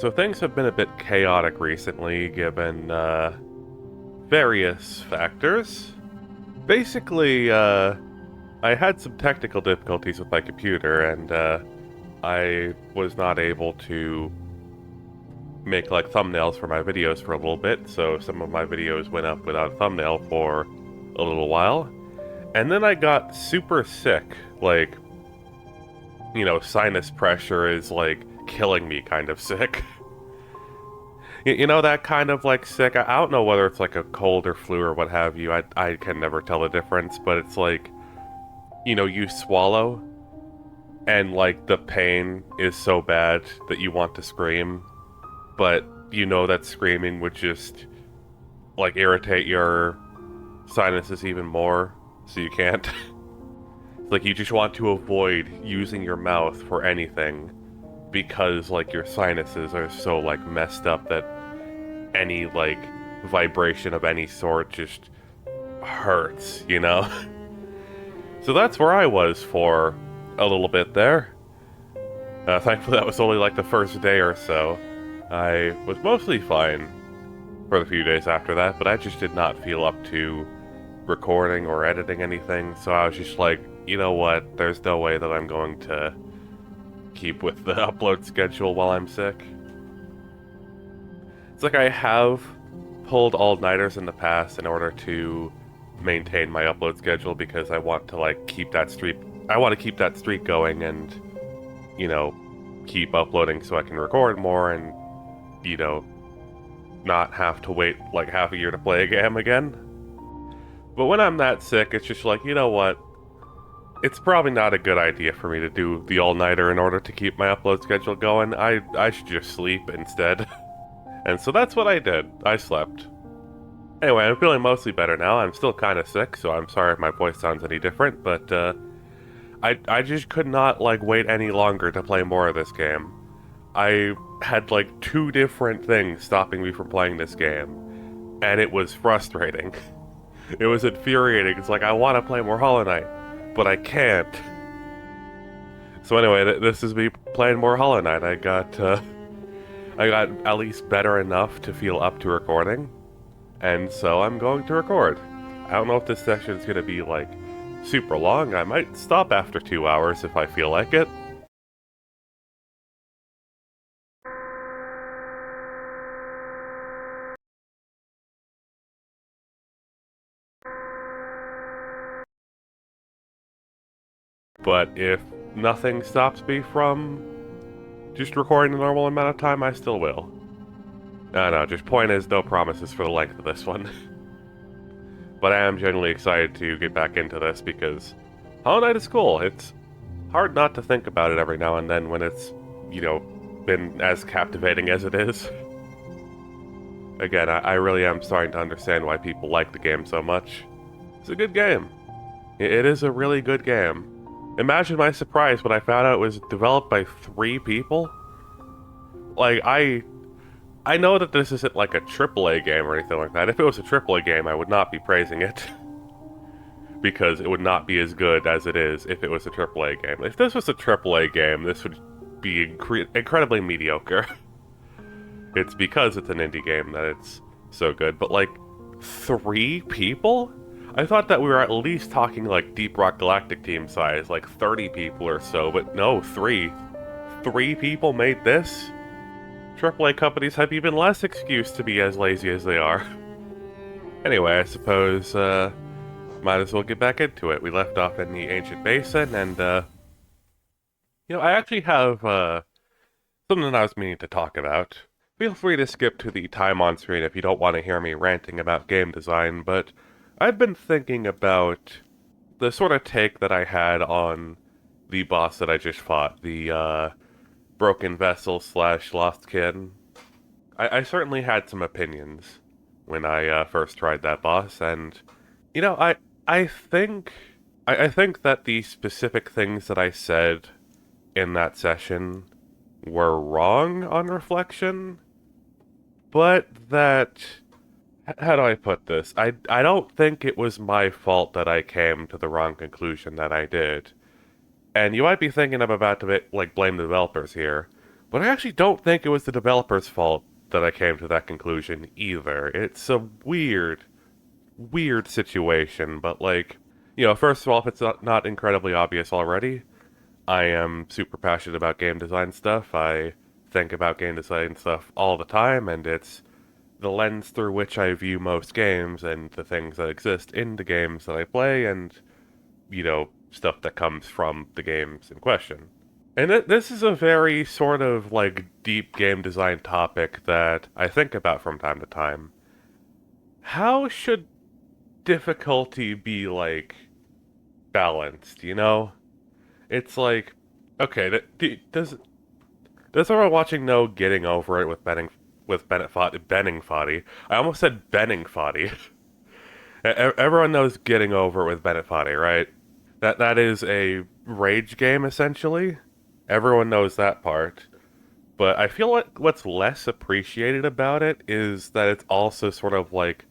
So things have been a bit chaotic recently, given various factors. Basically, I had some technical difficulties with my computer, and I was not able to make like thumbnails for my videos for a little bit, so some of my videos went up without a thumbnail for a little while. And then I got super sick, like, sinus pressure is like killing me kind of sick. You know that kind of like sick. I don't know whether it's like a cold or flu or what have you. I can never tell the difference, but it's like, you swallow and like the pain is so bad that you want to scream, but you know that screaming would just like irritate your sinuses even more, so you can't. It's like you just want to avoid using your mouth for anything because like your sinuses are so like messed up that any like vibration of any sort just hurts. So that's where I was for a little bit there. Thankfully that was only like the first day or so. I was mostly fine for the few days after that, but I just did not feel up to recording or editing anything, so I was just like, you know what, there's no way that I'm going to keep with the upload schedule while I'm sick. It's like I have pulled all-nighters in the past in order to maintain my upload schedule because I want to like keep that streak. I want to keep that streak going and, keep uploading so I can record more and, not have to wait like half a year to play a game again. But when I'm that sick, it's just like, you know what? It's probably not a good idea for me to do the all-nighter in order to keep my upload schedule going. I should just sleep instead. And so that's what I did. I slept. Anyway, I'm feeling mostly better now. I'm still kind of sick, so I'm sorry if my voice sounds any different, but I just could not like wait any longer to play more of this game. I had like two different things stopping me from playing this game, and it was frustrating. It was infuriating. It's like I want to play more Hollow Knight, but I can't. So anyway, this is me playing more Hollow Knight. I got at least better enough to feel up to recording, and so I'm going to record. I don't know if this session is going to be like super long. I might stop after 2 hours if I feel like it. But if nothing stops me from just recording the normal amount of time, I still will. No, just point is no promises for the length of this one. But I am genuinely excited to get back into this because Hollow Knight is cool. It's hard not to think about it every now and then when it's, been as captivating as it is. Again, I really am starting to understand why people like the game so much. It's a good game. It is a really good game. Imagine my surprise when I found out it was developed by 3 people. Like, I know that this isn't like a AAA game or anything like that. If it was a AAA game, I would not be praising it. Because it would not be as good as it is if it was a AAA game. If this was a AAA game, this would be incredibly mediocre. It's because it's an indie game that it's so good. But like, 3 people? I thought that we were at least talking like Deep Rock Galactic team size, like 30 people or so, but no, 3. 3 people made this? AAA companies have even less excuse to be as lazy as they are. Anyway, I suppose, might as well get back into it. We left off in the Ancient Basin, and, I actually have, something I was meaning to talk about. Feel free to skip to the time on screen if you don't want to hear me ranting about game design, but I've been thinking about the sort of take that I had on the boss that I just fought, the, Broken Vessel / Lost Kid. I certainly had some opinions when I first tried that boss, and I think I think that the specific things that I said in that session were wrong on reflection, but that how do I put this? I don't think it was my fault that I came to the wrong conclusion that I did. And you might be thinking I'm about to like blame the developers here, But I actually don't think it was the developer's fault that I came to that conclusion either. It's a weird situation, but like, first of all, if it's not incredibly obvious already, I am super passionate about game design stuff. I think about game design stuff all the time, and it's the lens through which I view most games and the things that exist in the games that I play, and, stuff that comes from the games in question. And this is a very sort of like deep game design topic that I think about from time to time. How should difficulty be like balanced, you know? It's like, okay, does everyone watching know Getting Over It with Benning Foddy? I almost said Benning Foddy. Everyone knows Getting Over It with Bennett Foddy, right? That is a rage game essentially. Everyone knows that part. But I feel like what's less appreciated about it is that it's also sort of like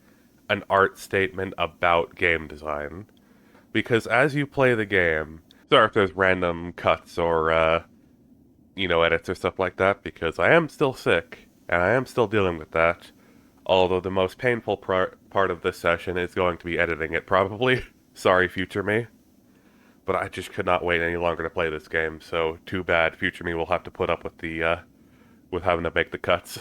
an art statement about game design. Because as you play the game, sorry if there's random cuts or edits or stuff like that, because I am still sick and I am still dealing with that. Although the most painful part of this session is going to be editing it, probably. Sorry, future me. But I just could not wait any longer to play this game, so too bad. Future me will have to put up with with having to make the cuts.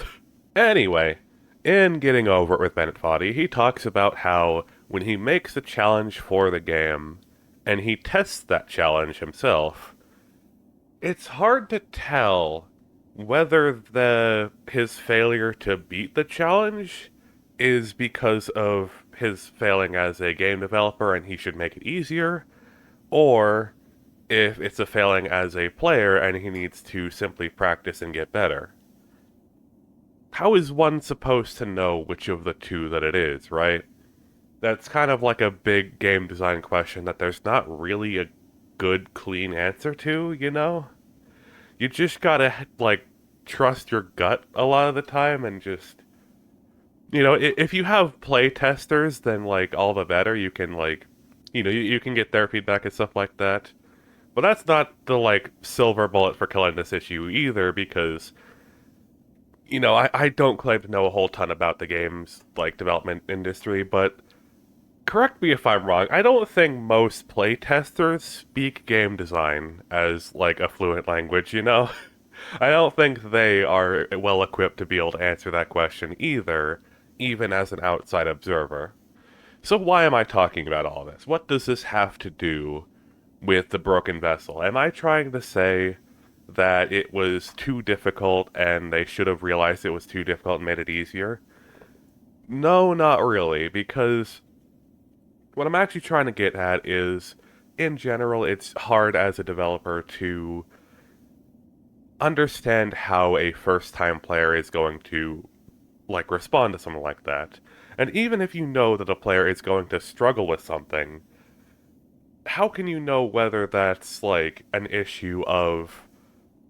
Anyway, in Getting Over It with Bennett Foddy, he talks about how when he makes a challenge for the game, and he tests that challenge himself, it's hard to tell whether his failure to beat the challenge is because of his failing as a game developer and he should make it easier, or if it's a failing as a player and he needs to simply practice and get better. How is one supposed to know which of the two that it is, right? That's kind of like a big game design question that there's not really a good, clean answer to, you know? You just gotta, like, trust your gut a lot of the time and just, if you have play testers, then, like, all the better. You can, like, you can get their feedback and stuff like that. But that's not the, like, silver bullet for killing this issue either, because I don't claim to know a whole ton about the game's like development industry, but correct me if I'm wrong. I don't think most playtesters speak game design as like a fluent language, you know? I don't think they are well equipped to be able to answer that question either, even as an outside observer. So why am I talking about all this? What does this have to do with the broken vessel? Am I trying to say that it was too difficult and they should have realized it was too difficult and made it easier? No, not really, because what I'm actually trying to get at is, in general, it's hard as a developer to understand how a first-time player is going to, like, respond to something like that. And even if you know that a player is going to struggle with something, how can you know whether that's, like, an issue of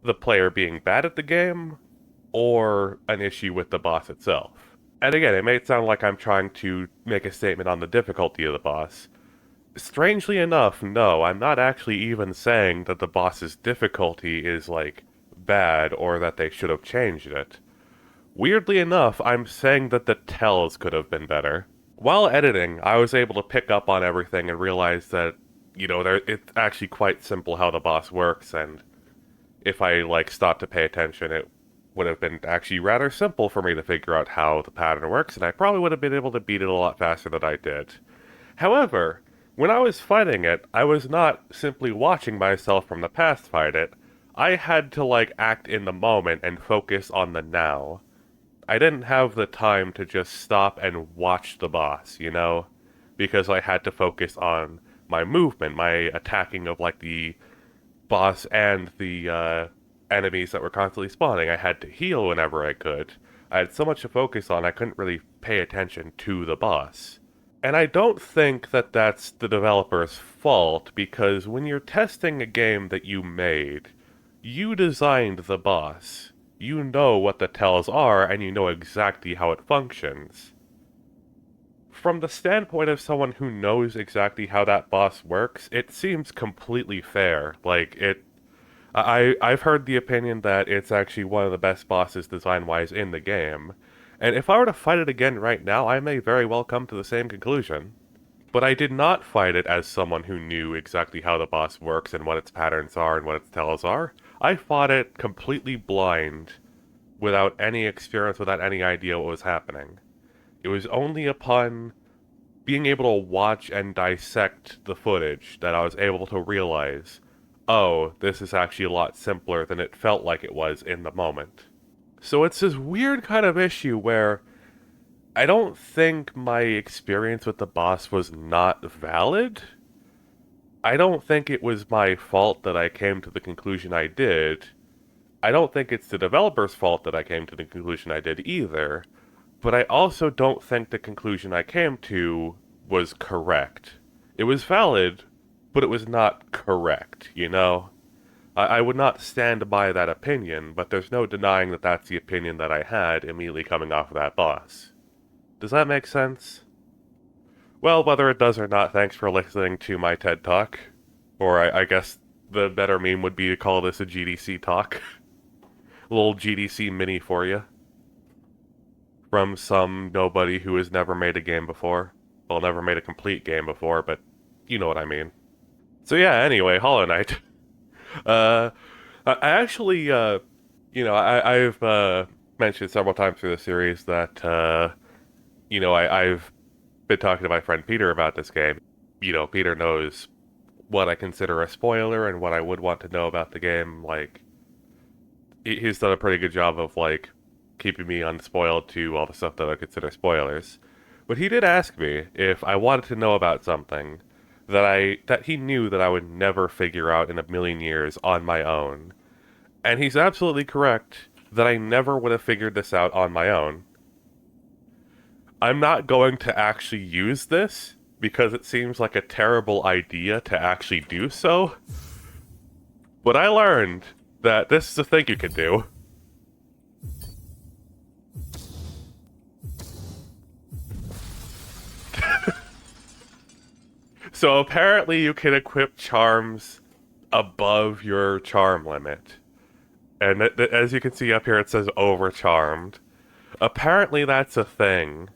the player being bad at the game or an issue with the boss itself? And again, it may sound like I'm trying to make a statement on the difficulty of the boss. Strangely enough, no, I'm not actually even saying that the boss's difficulty is, like, bad or that they should have changed it. Weirdly enough, I'm saying that the tells could have been better. While editing, I was able to pick up on everything and realize that, it's actually quite simple how the boss works, and if I, like, stopped to pay attention, it would have been actually rather simple for me to figure out how the pattern works, and I probably would have been able to beat it a lot faster than I did. However, when I was fighting it, I was not simply watching myself from the past fight it. I had to, like, act in the moment and focus on the now. I didn't have the time to just stop and watch the boss, because I had to focus on my movement, my attacking of, like, the boss and the enemies that were constantly spawning. I had to heal whenever I could. I had so much to focus on, I couldn't really pay attention to the boss. And I don't think that that's the developer's fault, because when you're testing a game that you made, you designed the boss. You know what the tells are, and you know exactly how it functions. From the standpoint of someone who knows exactly how that boss works, it seems completely fair. Like, I've heard the opinion that it's actually one of the best bosses design-wise in the game, and if I were to fight it again right now, I may very well come to the same conclusion. But I did not fight it as someone who knew exactly how the boss works and what its patterns are and what its tells are. I fought it completely blind, without any experience, without any idea what was happening. It was only upon being able to watch and dissect the footage that I was able to realize, oh, this is actually a lot simpler than it felt like it was in the moment. So it's this weird kind of issue where I don't think my experience with the boss was not valid. I don't think it was my fault that I came to the conclusion I did. I don't think it's the developer's fault that I came to the conclusion I did either. But I also don't think the conclusion I came to was correct. It was valid, but it was not correct, you know? I would not stand by that opinion, but there's no denying that that's the opinion that I had immediately coming off of that boss. Does that make sense? Well, whether it does or not, thanks for listening to my TED Talk. Or I guess the better meme would be to call this a GDC talk. A little GDC mini for you. From some nobody who has never made a game before. Well, never made a complete game before, but you know what I mean. So yeah, anyway, Hollow Knight. I actually, I've mentioned several times through the series that, I've been talking to my friend Peter about this game. You know, Peter knows what I consider a spoiler and what I would want to know about the game. Like, he's done a pretty good job of, like, keeping me unspoiled to all the stuff that I consider spoilers. But he did ask me if I wanted to know about something that he knew that I would never figure out in a million years on my own. And he's absolutely correct that I never would have figured this out on my own. I'm not going to actually use this because it seems like a terrible idea to actually do so. But I learned that this is a thing you can do. So apparently you can equip charms above your charm limit. And as you can see up here, it says overcharmed. Apparently that's a thing.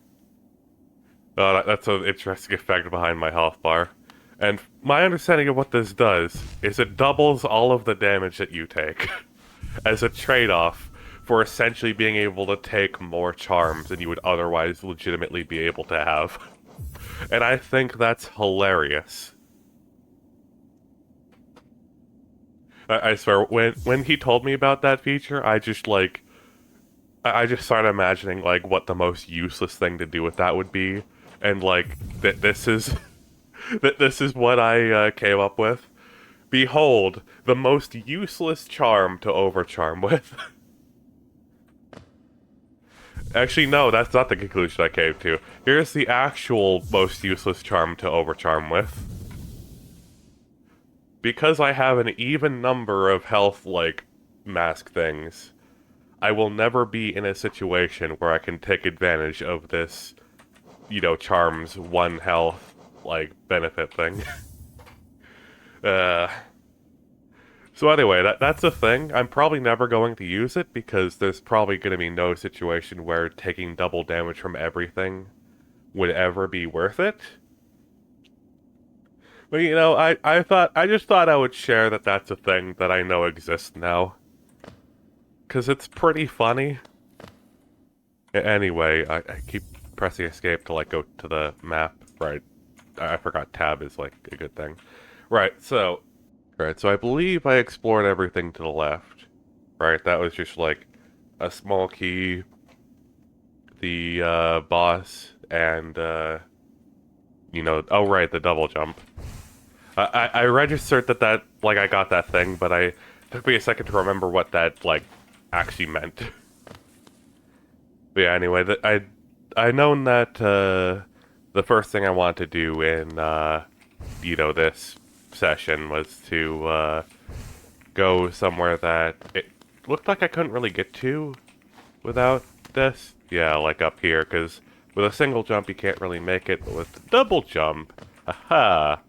That's an interesting effect behind my health bar. And my understanding of what this does is it doubles all of the damage that you take as a trade-off for essentially being able to take more charms than you would otherwise legitimately be able to have. And I think that's hilarious. I swear, when he told me about that feature, I just started imagining like what the most useless thing to do with that would be, and like this is this is what I came up with. Behold, the most useless charm to overcharm with. Actually, no, that's not the conclusion I came to. Here's the actual most useless charm to overcharm with. Because I have an even number of health, like, mask things, I will never be in a situation where I can take advantage of this, charms 1 health, like, benefit thing. So anyway, that's a thing. I'm probably never going to use it because there's probably going to be no situation where taking double damage from everything would ever be worth it. But I just thought I would share that that's a thing that I know exists now. Because it's pretty funny. Anyway, I keep pressing escape to, like, go to the map. Right. I forgot tab is, like, a good thing. Right, so... Right, so I believe I explored everything to the left. Right, that was just, like, a small key, the, boss, and, oh right, the double jump. I registered that, like, I got that thing, but it took me a second to remember what that, like, actually meant. But yeah, anyway, I known that, the first thing I wanted to do in, this session was to, go somewhere that it looked like I couldn't really get to without this. Yeah, like up here, because with a single jump you can't really make it, but with the double jump, aha!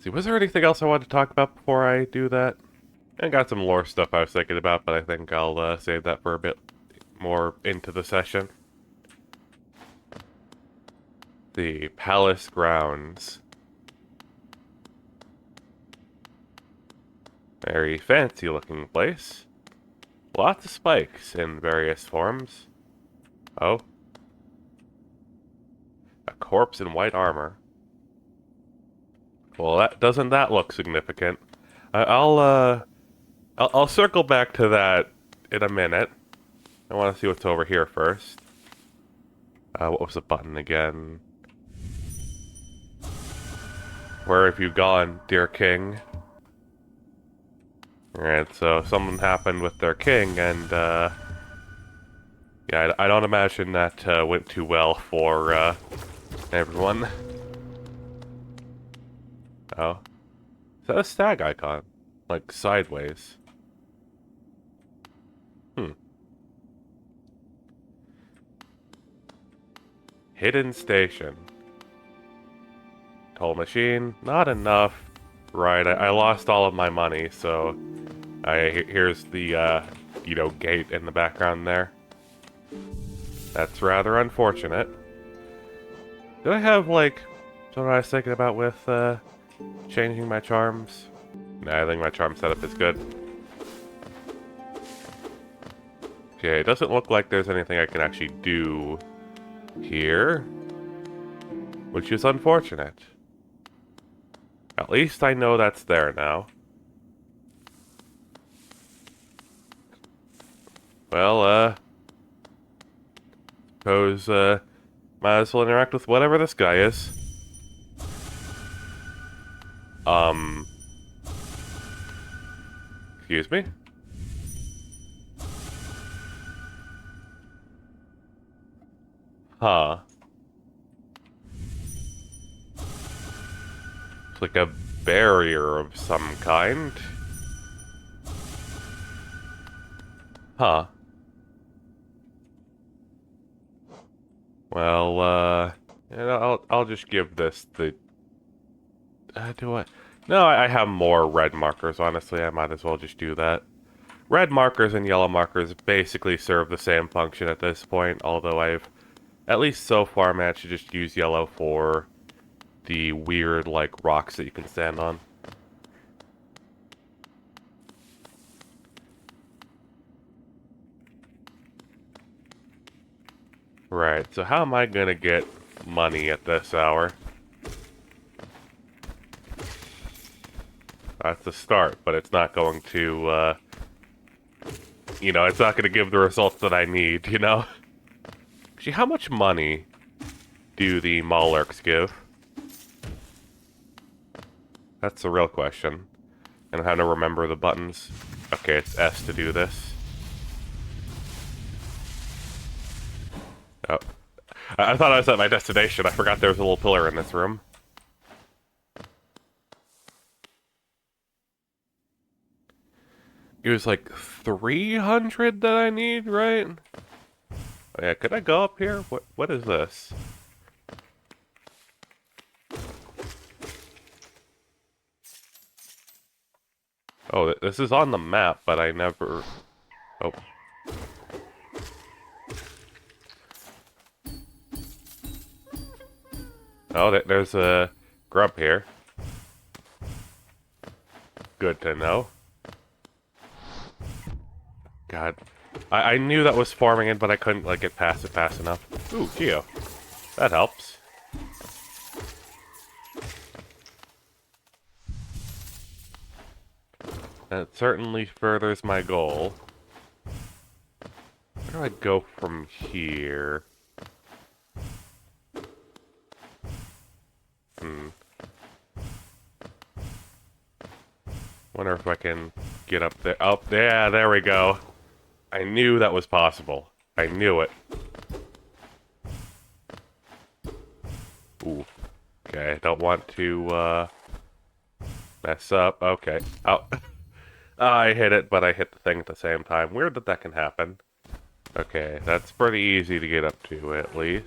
So see, was there anything else I wanted to talk about before I do that? I got some lore stuff I was thinking about, but I think I'll save that for a bit more into the session. The palace grounds. Very fancy looking place. Lots of spikes in various forms. Oh. A corpse in white armor. Well, doesn't that look significant? I'll circle back to that in a minute. I want to see what's over here first. What was the button again? Where have you gone, dear king? Alright, so something happened with their king, and, yeah, I don't imagine that, went too well for, everyone. Oh. Is that a stag icon? Like, sideways. Hidden station. Toll machine, not enough. Right, I lost all of my money, so here's the, you know, gate in the background there. That's rather unfortunate. Did I have, like, what I was thinking about with, changing my charms? Nah, I think my charm setup is good. Okay, it doesn't look like there's anything I can actually do here, which is unfortunate. At least I know that's there now. Well, suppose, might as well interact with whatever this guy is. Excuse me? Huh. It's like a barrier of some kind. Huh. Well, I'll just give this the... do I... No, I have more red markers, honestly. I might as well just do that. Red markers and yellow markers basically serve the same function at this point, although I've, at least so far, managed to just use yellow for the weird, like, rocks that you can stand on. Right, so how am I gonna get money at this hour? That's the start, but it's not going to, you know, it's not going to give the results that I need, you know? Actually, how much money do the Maulurks give? That's the real question. And how to remember the buttons. Okay, it's S to do this. Oh. I thought I was at my destination. I forgot there was a little pillar in this room. It was like 300 that I need, right? Oh, yeah, could I go up here? What is this? Oh, this is on the map, but I never... Oh. Oh, there's a grub here. Good to know. God. I knew that was farming it, but I couldn't, like, get past it fast enough. Ooh, Geo. That helps. That certainly furthers my goal. Where do I go from here? Wonder if I can get up there. Oh, yeah, there we go. I knew that was possible. I knew it. Ooh. Okay, I don't want to, mess up. Okay. Oh. I hit it, but I hit the thing at the same time. Weird that can happen. Okay, that's pretty easy to get up to, at least.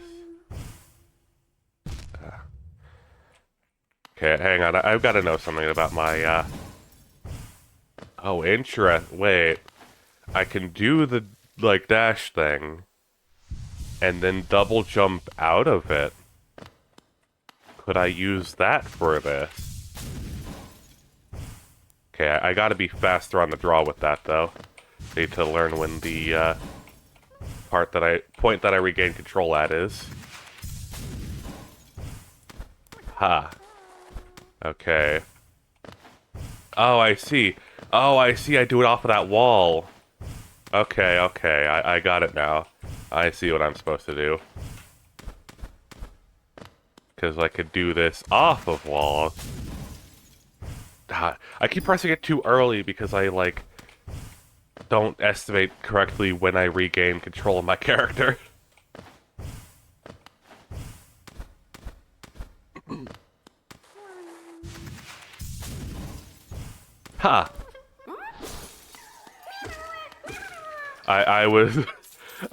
Okay, hang on. I've got to know something about my, Oh, interest. Wait. I can do the, like, dash thing, and then double jump out of it. Could I use that for this? Okay, I gotta be faster on the draw with that, though. Need to learn when the, point that I regain control at is. Ha. Okay. Oh, I see. Oh, I see. I do it off of that wall. Okay, okay. I got it now. I see what I'm supposed to do. Because I could do this off of walls. I keep pressing it too early because I, like, don't estimate correctly when I regain control of my character. Ha! I was...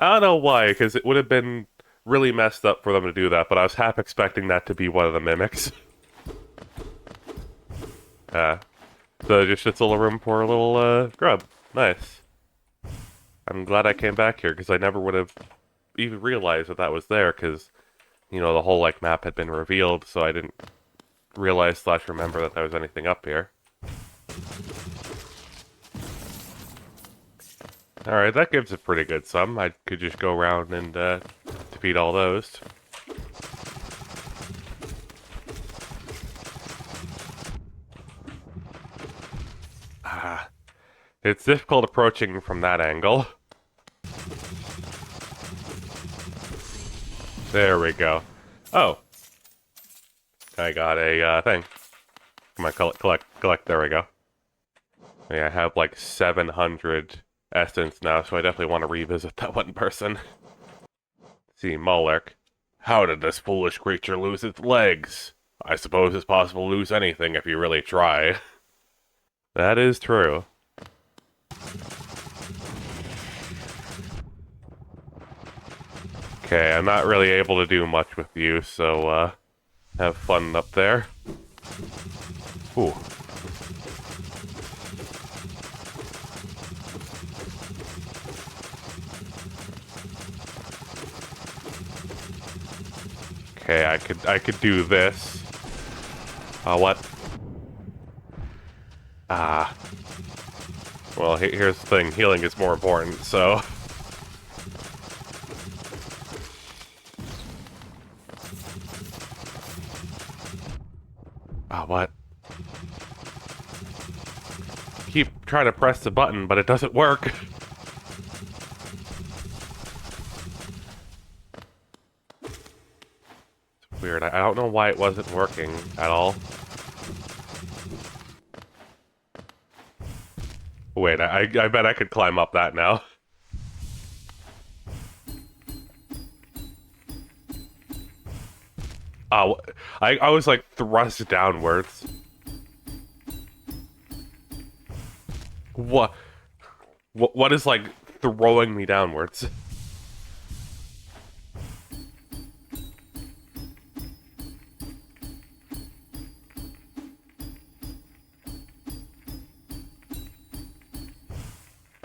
I don't know why, because it would have been really messed up for them to do that, but I was half expecting that to be one of the mimics. So just a little room for a little, grub. Nice. I'm glad I came back here, because I never would have even realized that that was there, because, you know, the whole, like, map had been revealed, so I didn't realize / remember that there was anything up here. Alright, that gives a pretty good sum. I could just go around and, defeat all those. It's difficult approaching from that angle. There we go. Oh. I got a, thing. Come on, collect. There we go. Yeah, I have like 700 essence now, so I definitely want to revisit that one person. See, Molark. How did this foolish creature lose its legs? I suppose it's possible to lose anything if you really try. That is true. Okay, I'm not really able to do much with you, so, have fun up there. Ooh. Okay, I could do this. What? Ah. Well, here's the thing. Healing is more important, so... What? Keep trying to press the button, but it doesn't work. It's weird. I don't know why it wasn't working at all. Wait, I bet I could climb up that now. Oh, I was like thrust downwards. What? What is like throwing me downwards?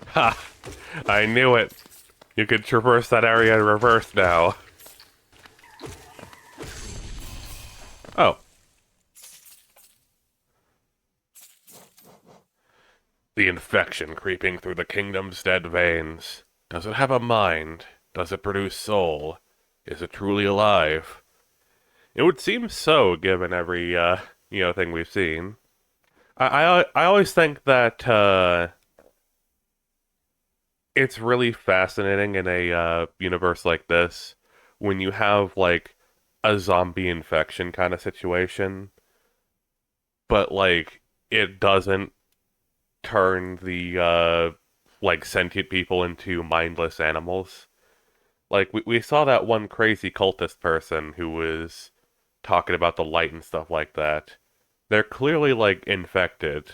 Ha! I knew it. You could traverse that area in reverse now. Oh. The infection creeping through the kingdom's dead veins. Does it have a mind? Does it produce soul? Is it truly alive? It would seem so, given every, thing we've seen. I always think that, it's really fascinating in a, universe like this when you have, like, a zombie infection kind of situation, but, like, it doesn't turn the like sentient people into mindless animals. Like we saw that one crazy cultist person who was talking about the light and stuff like that. They're clearly like infected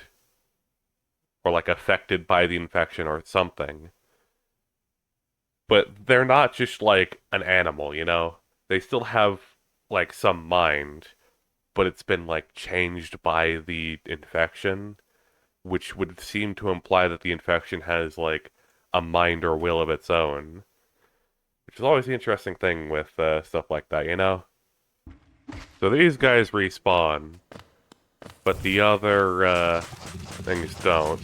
or like affected by the infection or something. But they're not just like an animal, you know? They still have like some mind, but it's been, like, changed by the infection, which would seem to imply that the infection has, like, a mind or will of its own. Which is always the interesting thing with stuff like that, you know? So these guys respawn, but the other things don't.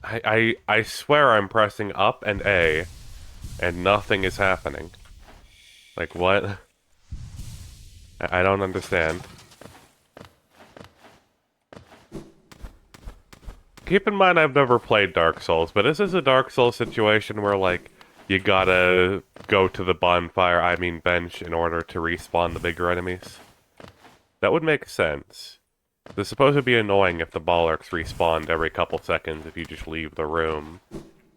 I swear I'm pressing up and A, and nothing is happening. Like, what? I don't understand. Keep in mind I've never played Dark Souls, but is this a Dark Souls situation where, like, you gotta go to the bench, in order to respawn the bigger enemies? That would make sense. It's supposed to be annoying if the Bollarks respawned every couple seconds if you just leave the room.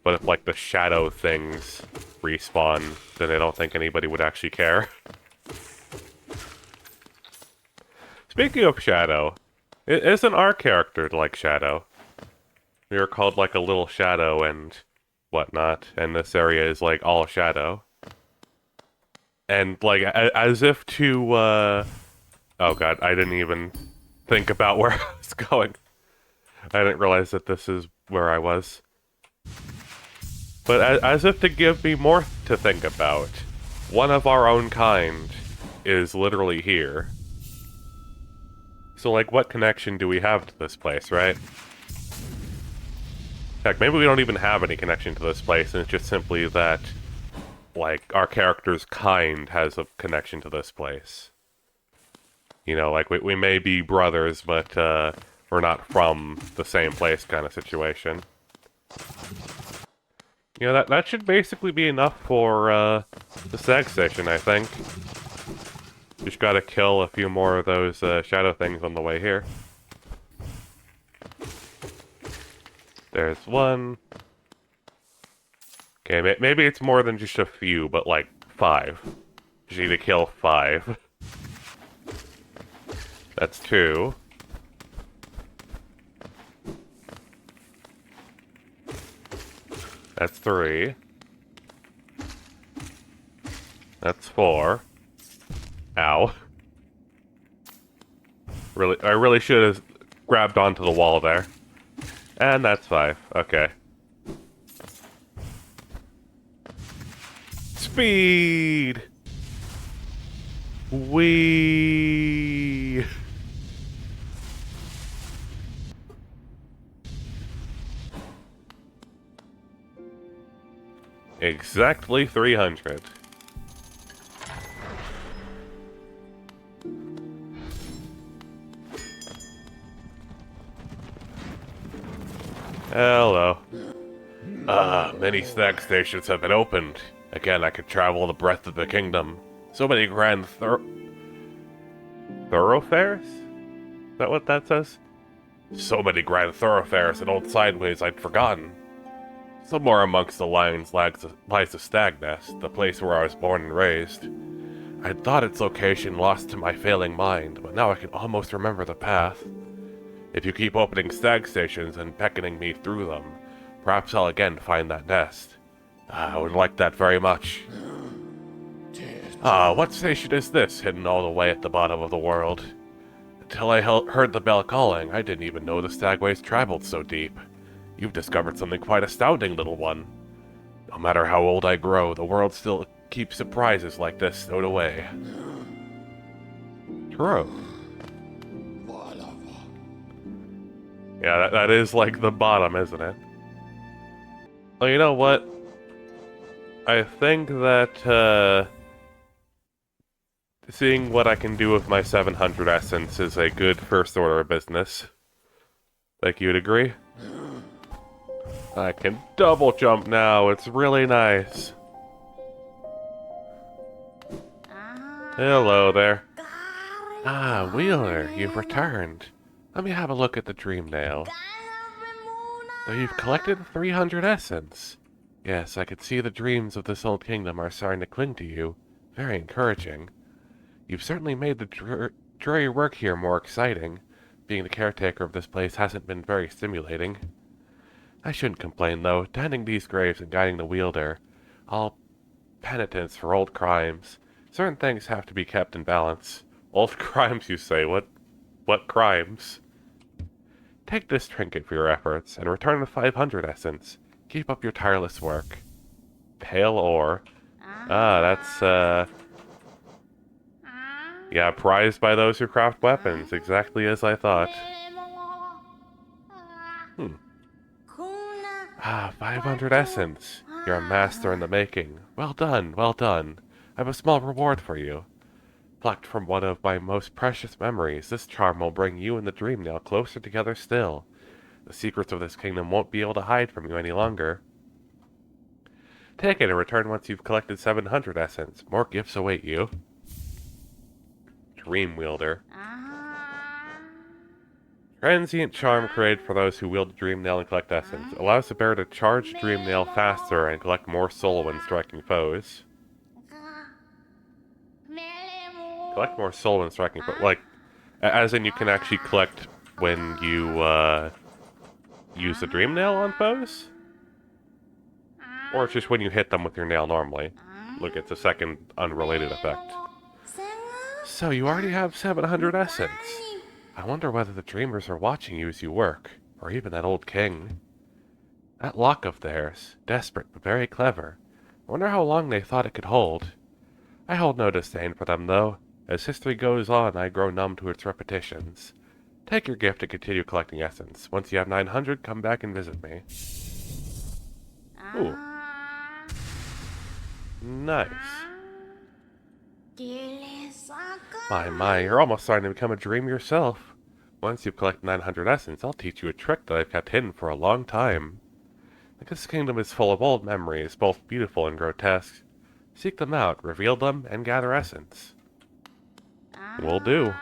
But if, like, the shadow things respawn, then I don't think anybody would actually care. Speaking of Shadow, isn't our character like Shadow? We are called, like, a little shadow and whatnot, and this area is, like, all shadow. And, like, as if to, oh god, I didn't even think about where I was going. I didn't realize that this is where I was. But as if to give me more to think about, one of our own kind is literally here. So, like, what connection do we have to this place, right? Heck, maybe we don't even have any connection to this place, and it's just simply that, like, our character's kind has a connection to this place. You know, like, we may be brothers, but, we're not from the same place kind of situation. You know, that should basically be enough for, the Stag Station, I think. Just gotta kill a few more of those, shadow things on the way here. There's one. Okay, maybe it's more than just a few, but like 5. Just need to kill 5. That's 2. That's 3. That's 4. Ow. I really should have grabbed onto the wall there. And that's 5. Okay. Speed! Wee! Exactly 300. Hello. Many Stag Stations have been opened. Again, I could travel the breadth of the kingdom. So many grand thoroughfares? Is that what that says? So many grand thoroughfares and old sideways I'd forgotten. Somewhere amongst the lions lies the Stag Nest, the place where I was born and raised. I'd thought its location lost to my failing mind, but now I can almost remember the path. If you keep opening Stag Stations and beckoning me through them, perhaps I'll again find that nest. I would like that very much. What station is this, hidden all the way at the bottom of the world? Until I heard the bell calling, I didn't even know the Stagways traveled so deep. You've discovered something quite astounding, little one. No matter how old I grow, the world still keeps surprises like this stowed away. True. Yeah, that is like the bottom, isn't it? Well, you know what? I think that, seeing what I can do with my 700 essence is a good first order of business. Like, you'd agree? I can double jump now, it's really nice. Hello there. Ah, Wheeler, you've returned. Let me have a look at the Dream Nail. So you've collected 300 essence. Yes, I could see the dreams of this old kingdom are starting to cling to you. Very encouraging. You've certainly made the dreary work here more exciting. Being the caretaker of this place hasn't been very stimulating. I shouldn't complain, though. Tending these graves and guiding the wielder, all penitence for old crimes. Certain things have to be kept in balance. Old crimes, you say? What crimes? Take this trinket for your efforts, and return the 500 essence. Keep up your tireless work. Pale ore. Ah, that's, yeah, prized by those who craft weapons, exactly as I thought. Ah, 500 essence. You're a master in the making. Well done, well done. I have a small reward for you. Plucked from one of my most precious memories, this charm will bring you and the Dreamnail closer together still. The secrets of this kingdom won't be able to hide from you any longer. Take it and return once you've collected 700 essence. More gifts await you. Dream Wielder. Transient charm created for those who wield Dreamnail and collect essence. Allows the bearer to charge Dreamnail faster and collect more soul when striking foes. Collect more soul when striking foes. Like, as in you can actually collect when you, use the Dreamnail on foes? Or it's just when you hit them with your nail normally. Look, it's a second unrelated effect. So you already have 700 essence. I wonder whether the dreamers are watching you as you work, or even that old king. That lock of theirs, desperate but very clever. I wonder how long they thought it could hold. I hold no disdain for them, though. As history goes on, I grow numb to its repetitions. Take your gift and continue collecting essence. Once you have 900, come back and visit me. Ooh. Nice. My, you're almost starting to become a dream yourself. Once you've collected 900 essence, I'll teach you a trick that I've kept hidden for a long time. This kingdom is full of old memories, both beautiful and grotesque. Seek them out, reveal them, and gather essence. Will do.